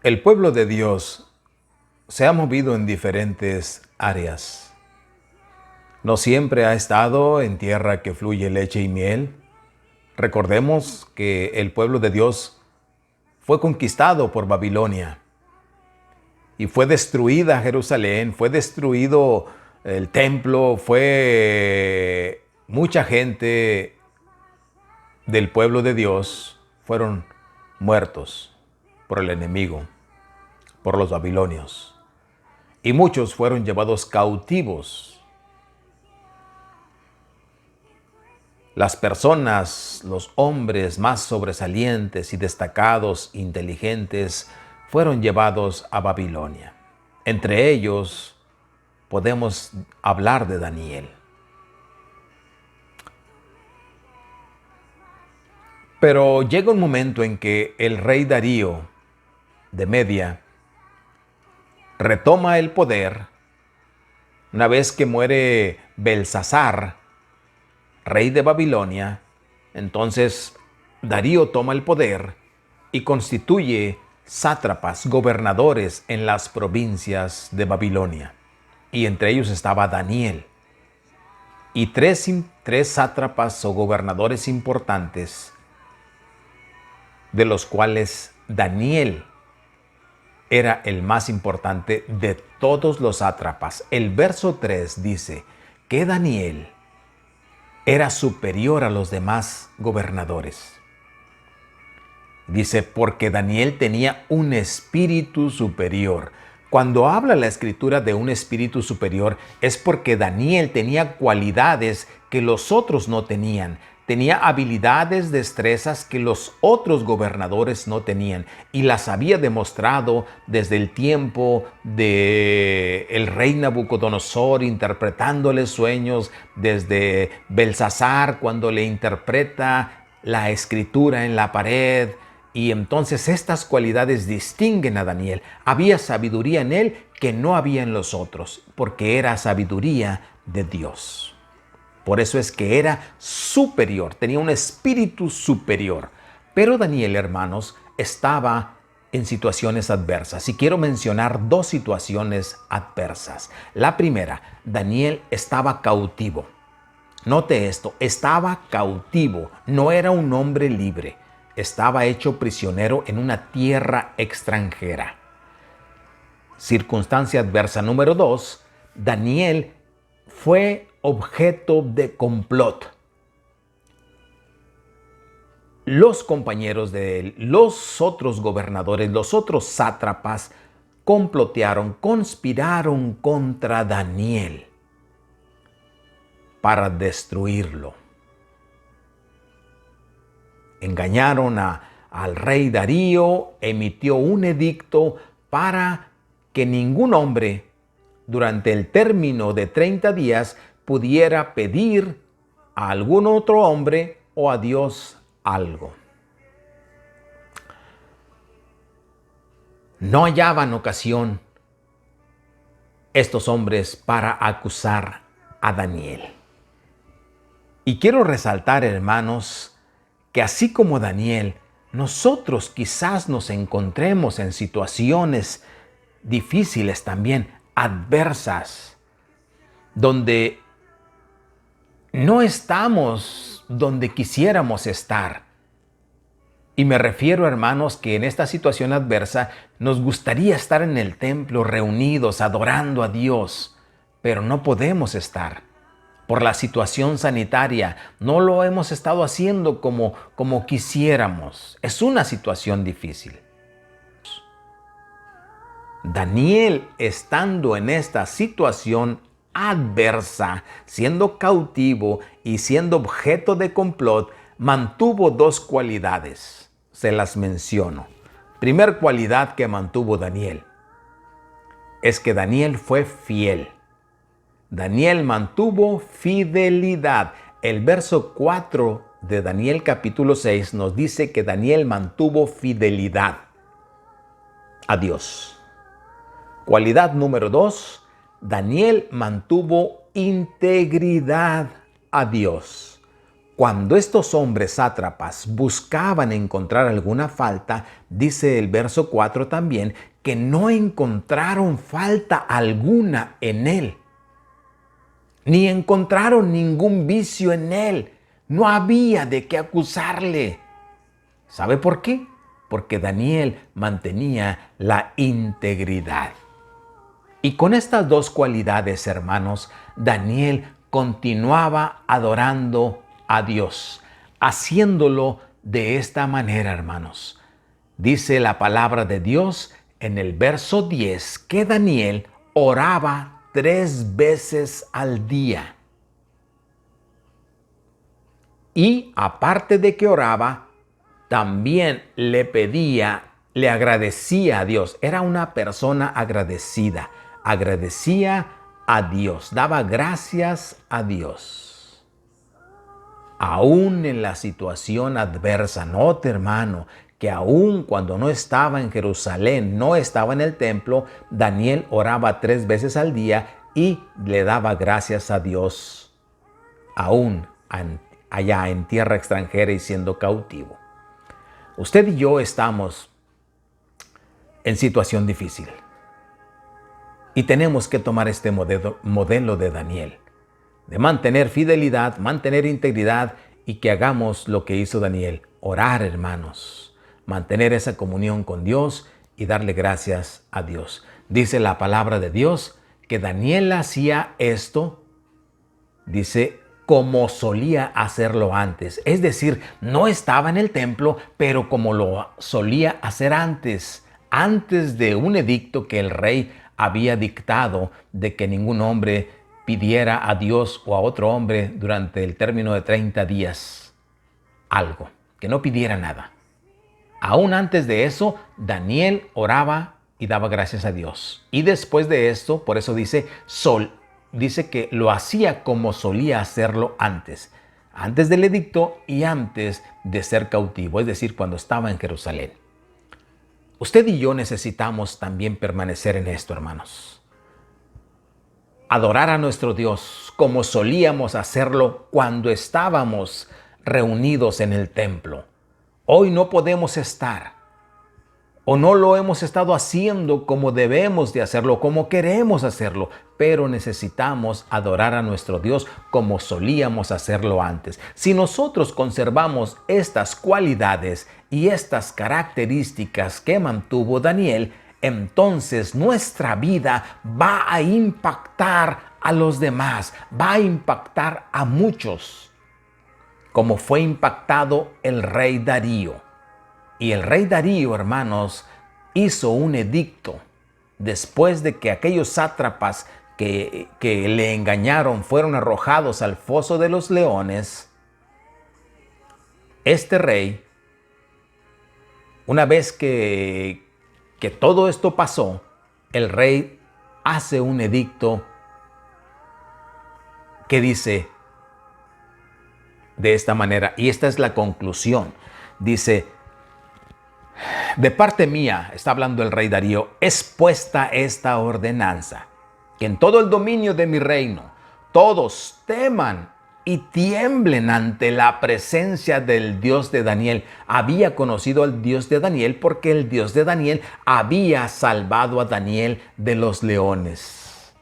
El pueblo de Dios se ha movido en diferentes áreas. No siempre ha estado en tierra que fluye leche y miel. Recordemos que el pueblo de Dios fue conquistado por Babilonia y fue destruida Jerusalén, fue destruido el templo, fue mucha gente del pueblo de Dios fueron muertos por el enemigo, por los babilonios, y muchos fueron llevados cautivos. Las personas, los hombres más sobresalientes y destacados, inteligentes, fueron llevados a Babilonia. Entre ellos podemos hablar de Daniel. Pero llega un momento en que el rey Darío de Media retoma el poder una vez que muere Belsasar, rey de Babilonia. Entonces Darío toma el poder y constituye sátrapas, gobernadores en las provincias de Babilonia. Y entre ellos estaba Daniel. Y tres sátrapas o gobernadores importantes, de los cuales Daniel era el más importante de todos los sátrapas. El verso 3 dice que Daniel era superior a los demás gobernadores. Dice, porque Daniel tenía un espíritu superior. Cuando habla la Escritura de un espíritu superior, es porque Daniel tenía cualidades que los otros no tenían. Tenía habilidades, destrezas que los otros gobernadores no tenían, y las había demostrado desde el tiempo de el rey Nabucodonosor interpretándole sueños, desde Belsasar cuando le interpreta la escritura en la pared. Y entonces estas cualidades distinguen a Daniel. Había sabiduría en él que no había en los otros, porque era sabiduría de Dios. Por eso es que era superior, tenía un espíritu superior. Pero Daniel, hermanos, estaba en situaciones adversas. Y quiero mencionar dos situaciones adversas. La primera, Daniel estaba cautivo. Note esto, estaba cautivo, no era un hombre libre. Estaba hecho prisionero en una tierra extranjera. Circunstancia adversa número 2, Daniel fue objeto de complot. Los compañeros de él, los otros gobernadores, los otros sátrapas, complotearon, conspiraron contra Daniel para destruirlo. Engañaron al rey Darío, emitió un edicto para que ningún hombre durante el término de 30 días pudiera pedir a algún otro hombre o a Dios algo. No hallaban ocasión estos hombres para acusar a Daniel. Y quiero resaltar, hermanos, que así como Daniel, nosotros quizás nos encontremos en situaciones difíciles también, adversas, donde no estamos donde quisiéramos estar. Y me refiero, hermanos, que en esta situación adversa nos gustaría estar en el templo reunidos, adorando a Dios, pero no podemos estar. Por la situación sanitaria, no lo hemos estado haciendo como quisiéramos. Es una situación difícil. Daniel, estando en esta situación adversa, siendo cautivo y siendo objeto de complot, mantuvo dos cualidades. Se las menciono. Primer cualidad que mantuvo Daniel es que Daniel fue fiel. Daniel mantuvo fidelidad. El verso 4 de Daniel capítulo 6 nos dice que Daniel mantuvo fidelidad. a Dios. Cualidad número 2, Daniel mantuvo integridad a Dios. Cuando estos hombres sátrapas buscaban encontrar alguna falta, dice el verso 4 también, que no encontraron falta alguna en él, ni encontraron ningún vicio en él. No había de qué acusarle. ¿Sabe por qué? Porque Daniel mantenía la integridad. Y con estas dos cualidades, hermanos, Daniel continuaba adorando a Dios, haciéndolo de esta manera, hermanos. Dice la palabra de Dios en el verso 10 que Daniel oraba 3 veces al día. Y aparte de que oraba, también le pedía, le agradecía a Dios. Era una persona agradecida. Agradecía a Dios, daba gracias a Dios. Aún en la situación adversa, note, hermano, que aún cuando no estaba en Jerusalén, no estaba en el templo, Daniel oraba 3 veces al día y le daba gracias a Dios, aún allá en tierra extranjera y siendo cautivo. Usted y yo estamos en situación difícil y tenemos que tomar este modelo de Daniel, de mantener fidelidad, mantener integridad y que hagamos lo que hizo Daniel, orar, hermanos, mantener esa comunión con Dios y darle gracias a Dios. Dice la palabra de Dios que Daniel hacía esto, dice, como solía hacerlo antes. Es decir, no estaba en el templo, pero como lo solía hacer antes de un edicto que el rey había dictado de que ningún hombre pidiera a Dios o a otro hombre durante el término de 30 días algo, que no pidiera nada. Aún antes de eso, Daniel oraba y daba gracias a Dios. Y después de esto, por eso dice que lo hacía como solía hacerlo antes del edicto y antes de ser cautivo, es decir, cuando estaba en Jerusalén. Usted y yo necesitamos también permanecer en esto, hermanos. Adorar a nuestro Dios como solíamos hacerlo cuando estábamos reunidos en el templo. Hoy no podemos estar, o no lo hemos estado haciendo como debemos de hacerlo, como queremos hacerlo, pero necesitamos adorar a nuestro Dios como solíamos hacerlo antes. Si nosotros conservamos estas cualidades y estas características que mantuvo Daniel, entonces nuestra vida va a impactar a los demás, va a impactar a muchos, como fue impactado el rey Darío. Y el rey Darío, hermanos, hizo un edicto después de que aquellos sátrapas que le engañaron fueron arrojados al foso de los leones. Este rey, una vez que todo esto pasó, el rey hace un edicto que dice de esta manera, y esta es la conclusión, dice: de parte mía, está hablando el rey Darío, es puesta esta ordenanza, que en todo el dominio de mi reino todos teman y tiemblen ante la presencia del Dios de Daniel. Había conocido al Dios de Daniel porque el Dios de Daniel había salvado a Daniel de los leones.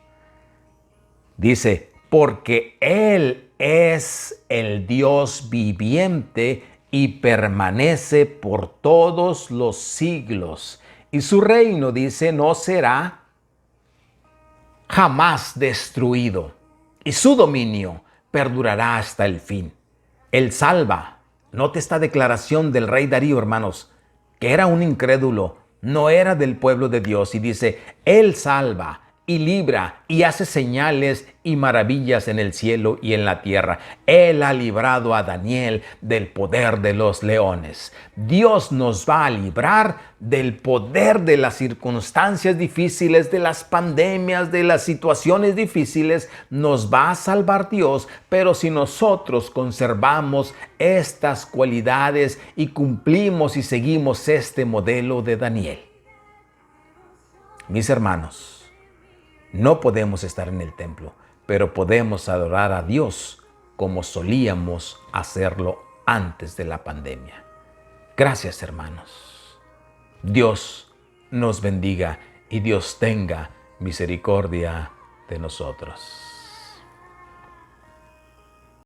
Dice, porque Él es el Dios viviente y permanece por todos los siglos. Y su reino, dice, no será jamás destruido. Y su dominio perdurará hasta el fin. Él salva. Note esta declaración del rey Darío, hermanos, que era un incrédulo, no era del pueblo de Dios. Y dice, Él salva y libra y hace señales y maravillas en el cielo y en la tierra. Él ha librado a Daniel del poder de los leones. Dios nos va a librar del poder de las circunstancias difíciles, de las pandemias, de las situaciones difíciles. Nos va a salvar Dios, pero si nosotros conservamos estas cualidades y cumplimos y seguimos este modelo de Daniel. Mis hermanos, no podemos estar en el templo, pero podemos adorar a Dios como solíamos hacerlo antes de la pandemia. Gracias, hermanos. Dios nos bendiga y Dios tenga misericordia de nosotros.